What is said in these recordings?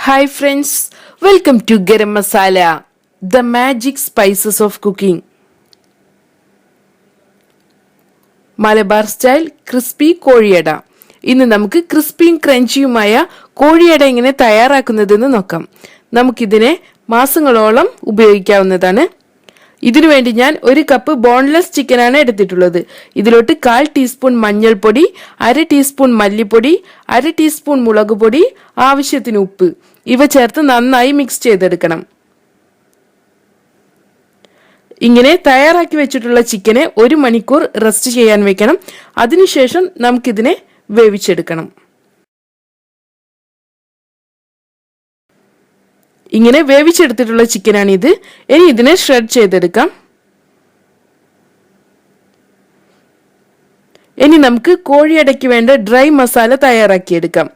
Hi friends, welcome to Garam Masala, the magic spices of cooking. Malabar style crispy കോഴിയട. ഇന്ന് നമുക്ക് ക്രിസ്പിയും ക്രഞ്ചിയുമായ കോഴിയട എങ്ങനെ തയ്യാറാക്കുന്നതെന്ന് നോക്കാം. നമുക്കിതിനെ മാസങ്ങളോളം ഉപയോഗിക്കാവുന്നതാണ്. ഇതിനുവേണ്ടി ഞാൻ 1 കപ്പ് ബോൺലെസ് ചിക്കനാണ് എടുത്തിട്ടുള്ളത്. ഇതിലോട്ട് 1/4 ടീസ്പൂൺ മഞ്ഞൾപ്പൊടി, 1/2 ടീസ്പൂൺ മല്ലിപ്പൊടി, 1/2 ടീസ്പൂൺ മുളക് പൊടി, ആവശ്യത്തിന് ഉപ്പ് ഇവ ചേർത്ത് നന്നായി മിക്സ് ചെയ്തെടുക്കണം. ഇങ്ങനെ തയ്യാറാക്കി വെച്ചിട്ടുള്ള ചിക്കനെ 1 മണിക്കൂർ റെസ്റ്റ് ചെയ്യാൻ വെക്കണം. അതിനുശേഷം നമുക്കിതിനെ വേവിച്ചെടുക്കണം. ഇങ്ങനെ വേവിച്ചെടുത്തിട്ടുള്ള ചിക്കനാണിത്. ഇനി ഇതിനെ ഷ്രെഡ് ചെയ്തെടുക്കാം. ഇനി നമുക്ക് കോഴിയടയ്ക്ക് വേണ്ട ഡ്രൈ മസാല തയ്യാറാക്കിയെടുക്കാം.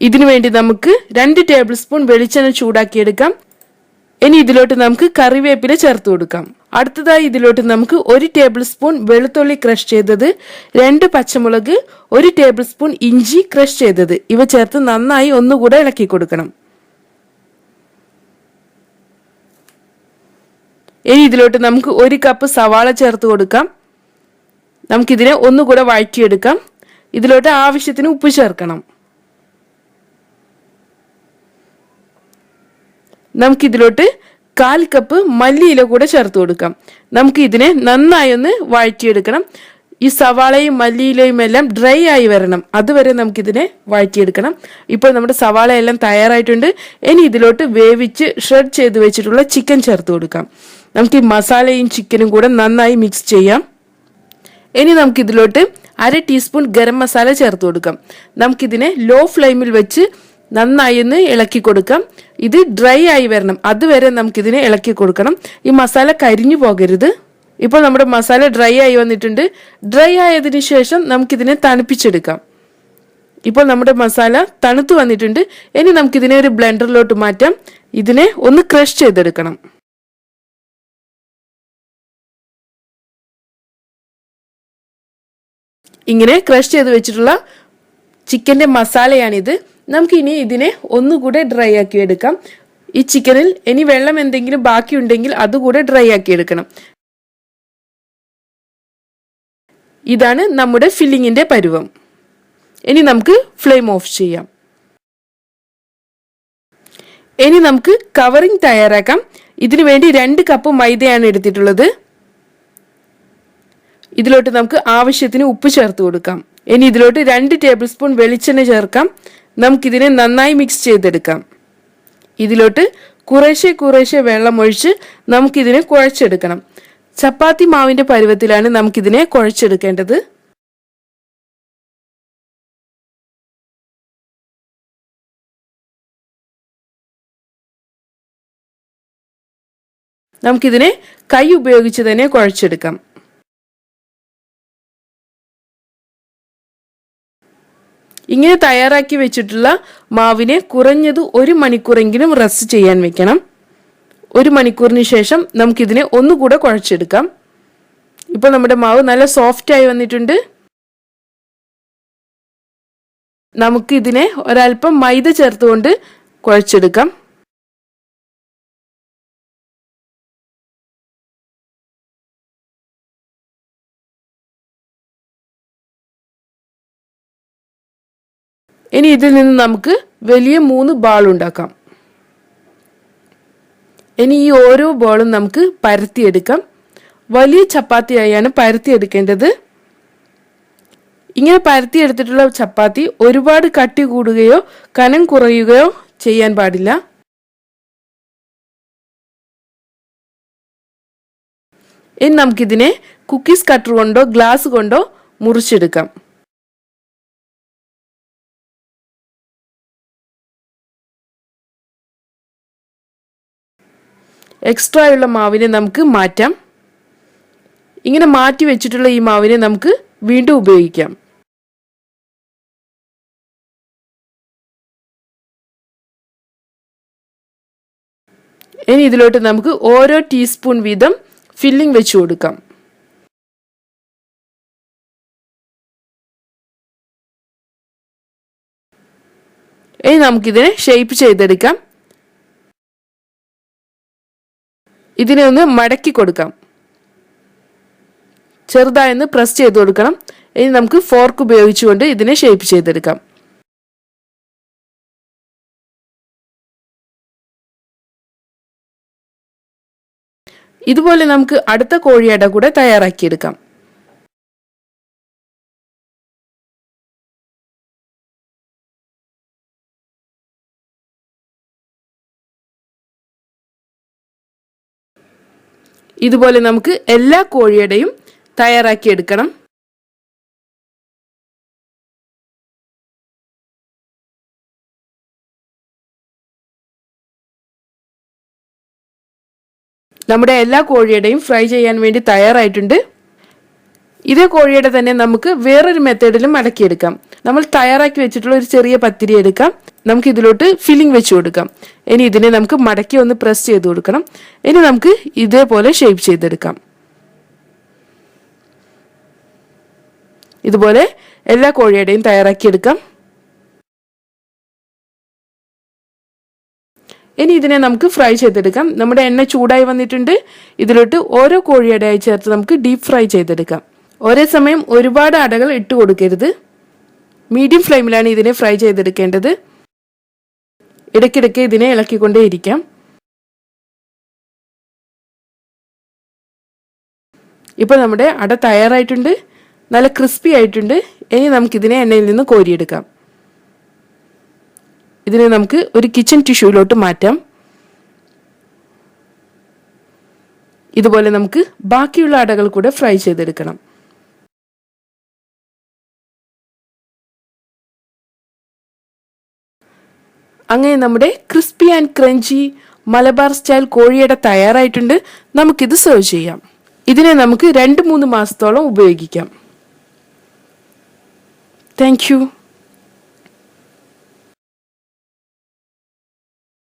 ഇതിനുവേണ്ടി നമുക്ക് 2 ടേബിൾ സ്പൂൺ വെളിച്ചെണ്ണ ചൂടാക്കിയെടുക്കാം. ഇനി ഇതിലോട്ട് നമുക്ക് കറിവേപ്പില ചേർത്ത് കൊടുക്കാം. അടുത്തതായി ഇതിലോട്ട് നമുക്ക് 1 ടേബിൾ സ്പൂൺ വെളുത്തുള്ളി ക്രഷ് ചെയ്തത്, 2 പച്ചമുളക്, 1 ടേബിൾ സ്പൂൺ ഇഞ്ചി ക്രഷ് ചെയ്തത് ഇവ ചേർത്ത് നന്നായി ഒന്നുകൂടെ ഇളക്കി കൊടുക്കണം. ഇനി ഇതിലോട്ട് നമുക്ക് 1 കപ്പ് സവാള ചേർത്ത് കൊടുക്കാം. നമുക്കിതിനെ ഒന്നുകൂടെ വഴറ്റിയെടുക്കാം. ഇതിലോട്ട് ആവശ്യത്തിന് ഉപ്പ് ചേർക്കണം. നമുക്കിതിലോട്ട് 1/4 കപ്പ് മല്ലിയില കൂടെ ചേർത്ത് കൊടുക്കാം. നമുക്ക് ഇതിനെ നന്നായി ഒന്ന് വഴറ്റിയെടുക്കണം. ഈ സവാളയും മല്ലിയിലയും എല്ലാം ഡ്രൈ ആയി വരണം. അതുവരെ നമുക്കിതിനെ വഴറ്റിയെടുക്കണം. ഇപ്പോൾ നമ്മുടെ സവാള എല്ലാം തയ്യാറായിട്ടുണ്ട്. ഇനി ഇതിലോട്ട് വേവിച്ച് ഷ്രെഡ് ചെയ്ത് വെച്ചിട്ടുള്ള ചിക്കൻ ചേർത്ത് കൊടുക്കാം. നമുക്ക് ഈ മസാലയും ചിക്കനും കൂടെ നന്നായി മിക്സ് ചെയ്യാം. ഇനി നമുക്കിതിലോട്ട് 1/2 ടീസ്പൂൺ ഗരം മസാല ചേർത്ത് കൊടുക്കാം. നമുക്കിതിനെ ലോ ഫ്ലെയിമിൽ വെച്ച് നന്നായി ഒന്ന് ഇളക്കി കൊടുക്കാം. ഇത് ഡ്രൈ ആയി വരണം. അതുവരെ നമുക്കിതിനെ ഇളക്കി കൊടുക്കണം. ഈ മസാല കരിഞ്ഞു പോകരുത്. ഇപ്പോൾ നമ്മുടെ മസാല ഡ്രൈ ആയി വന്നിട്ടുണ്ട്. ഡ്രൈ ആയതിനു ശേഷം നമുക്കിതിനെ തണുപ്പിച്ചെടുക്കാം. ഇപ്പോൾ നമ്മുടെ മസാല തണുത്തു വന്നിട്ടുണ്ട്. ഇനി നമുക്കിതിനെ ഒരു ബ്ലെൻഡറിലോട്ട് മാറ്റാം. ഇതിനെ ഒന്ന് ക്രഷ് ചെയ്തെടുക്കണം. ഇങ്ങനെ ക്രഷ് ചെയ്ത് വെച്ചിട്ടുള്ള ചിക്കന്റെ മസാലയാണിത്. നമുക്ക് ഇനി ഇതിനെ ഒന്നുകൂടെ ഡ്രൈ ആക്കി എടുക്കാം. ഈ ചിക്കനിൽ ഇനി വെള്ളം എന്തെങ്കിലും ബാക്കി ഉണ്ടെങ്കിൽ അതുകൂടെ ഡ്രൈ ആക്കി എടുക്കണം. ഇതാണ് നമ്മുടെ ഫില്ലിങ്ങിന്റെ പരുവം. ഇനി നമുക്ക് ഫ്ലെയിം ഓഫ് ചെയ്യാം. ഇനി നമുക്ക് കവറിംഗ് തയ്യാറാക്കാം. ഇതിനു വേണ്ടി 2 കപ്പ് മൈദയാണ് എടുത്തിട്ടുള്ളത്. ഇതിലോട്ട് നമുക്ക് ആവശ്യത്തിന് ഉപ്പ് ചേർത്ത് കൊടുക്കാം. ഇനി ഇതിലോട്ട് 2 ടേബിൾ സ്പൂൺ വെളിച്ചെണ്ണ ചേർക്കാം. നമുക്കിതിനെ നന്നായി മിക്സ് ചെയ്തെടുക്കാം. ഇതിലോട്ട് കുറേശ്ശെ വെള്ളം ഒഴിച്ച് നമുക്കിതിനെ കുഴച്ചെടുക്കണം. ചപ്പാത്തി മാവിന്റെ പരുവത്തിലാണ് നമുക്കിതിനെ കുഴച്ചെടുക്കേണ്ടത്. നമുക്കിതിനെ കൈ ഉപയോഗിച്ച് തന്നെ കുഴച്ചെടുക്കാം. ഇങ്ങനെ തയ്യാറാക്കി വെച്ചിട്ടുള്ള മാവിനെ കുറഞ്ഞത് 1 മണിക്കൂറെങ്കിലും റെസ്റ്റ് ചെയ്യാൻ വെക്കണം. 1 മണിക്കൂറിന് ശേഷം നമുക്കിതിനെ ഒന്നുകൂടെ കുഴച്ചെടുക്കാം. ഇപ്പോൾ നമ്മുടെ മാവ് നല്ല സോഫ്റ്റ് ആയി വന്നിട്ടുണ്ട്. നമുക്കിതിനെ ഒരൽപ്പം മൈദ ചേർത്തുകൊണ്ട് കുഴച്ചെടുക്കാം. ഇനി ഇതിൽ നിന്ന് നമുക്ക് വലിയ 3 ബാൾ ഉണ്ടാക്കാം. ഇനി ഈ ഓരോ ബോളും നമുക്ക് പരത്തിയെടുക്കാം. വലിയ ചപ്പാത്തിയായാണ് പരത്തിയെടുക്കേണ്ടത്. ഇങ്ങനെ പരത്തിയെടുത്തിട്ടുള്ള ചപ്പാത്തി ഒരുപാട് കട്ടി കൂടുകയോ കനം കുറയുകയോ ചെയ്യാൻ പാടില്ല. ഇനി നമുക്കിതിനെ കുക്കീസ് കട്ടർ കൊണ്ടോ ഗ്ലാസ് കൊണ്ടോ മുറിച്ചെടുക്കാം. എക്സ്ട്രാ ഉള്ള മാവിനെ നമുക്ക് മാറ്റാം. ഇങ്ങനെ മാറ്റി വെച്ചിട്ടുള്ള ഈ മാവിനെ നമുക്ക് വീണ്ടും ഉപയോഗിക്കാം. ഇനി ഇതിലോട്ട് നമുക്ക് ഓരോ ടീസ്പൂൺ വീതം ഫില്ലിംഗ് വെച്ച് കൊടുക്കാം. ഇനി നമുക്കിതിനെ ഷേപ്പ് ചെയ്തെടുക്കാം. ഇതിനെ ഒന്ന് മടക്കി കൊടുക്കാം. ചെറുതായൊന്ന് പ്രസ് ചെയ്ത് കൊടുക്കണം. ഇനി നമുക്ക് ഫോർക്ക് ഉപയോഗിച്ചുകൊണ്ട് ഇതിനെ ഷേപ്പ് ചെയ്തെടുക്കാം. ഇതുപോലെ നമുക്ക് അടുത്ത കോഴിയട കൂടെ തയ്യാറാക്കിയെടുക്കാം. ഇതുപോലെ നമുക്ക് എല്ലാ കോഴിയടയും തയ്യാറാക്കിയെടുക്കണം. നമ്മുടെ എല്ലാ കോഴിയടയും ഫ്രൈ ചെയ്യാൻ വേണ്ടി തയ്യാറായിട്ടുണ്ട്. ഇതേ കോഴിയുടെ തന്നെ നമുക്ക് വേറൊരു മെത്തേഡിലും മടക്കിയെടുക്കാം. നമ്മൾ തയ്യാറാക്കി വെച്ചിട്ടുള്ള ഒരു ചെറിയ പത്തിരി എടുക്കാം. നമുക്ക് ഇതിലോട്ട് ഫില്ലിംഗ് വെച്ച് കൊടുക്കാം. ഇനി ഇതിനെ നമുക്ക് മടക്കി ഒന്ന് പ്രസ് ചെയ്ത് കൊടുക്കണം. ഇനി നമുക്ക് ഇതേപോലെ ഷേപ്പ് ചെയ്തെടുക്കാം. ഇതുപോലെ എല്ലാ കോഴിയുടെയും തയ്യാറാക്കിയെടുക്കാം. ഇനി ഇതിനെ നമുക്ക് ഫ്രൈ ചെയ്തെടുക്കാം. നമ്മുടെ എണ്ണ ചൂടായി വന്നിട്ടുണ്ട്. ഇതിലോട്ട് ഓരോ കോഴിയടയായി ചേർത്ത് നമുക്ക് ഡീപ്പ് ഫ്രൈ ചെയ്തെടുക്കാം. ഒരേ സമയം ഒരുപാട് അടകൾ ഇട്ട് കൊടുക്കരുത്. മീഡിയം ഫ്ലെയിമിലാണ് ഇതിനെ ഫ്രൈ ചെയ്തെടുക്കേണ്ടത്. ഇടയ്ക്കിടയ്ക്ക് ഇതിനെ ഇളക്കിക്കൊണ്ടേയിരിക്കാം. ഇപ്പോൾ നമ്മുടെ അട തയ്യാറായിട്ടുണ്ട്. നല്ല ക്രിസ്പി ആയിട്ടുണ്ട്. ഇനി നമുക്കിതിനെ എണ്ണയിൽ നിന്ന് കോരിയെടുക്കാം. ഇതിനെ നമുക്ക് ഒരു കിച്ചൺ ടിഷ്യൂലോട്ട് മാറ്റാം. ഇതുപോലെ നമുക്ക് ബാക്കിയുള്ള അടകൾ കൂടെ ഫ്രൈ ചെയ്തെടുക്കണം. അങ്ങനെ നമ്മുടെ crispy and crunchy Malabar style കോഴിയട തയ്യാറായിട്ടുണ്ട്. നമുക്കിത് സെർവ് ചെയ്യാം. ഇതിനെ നമുക്ക് 2-3 മാസത്തോളം ഉപയോഗിക്കാം. Thank U.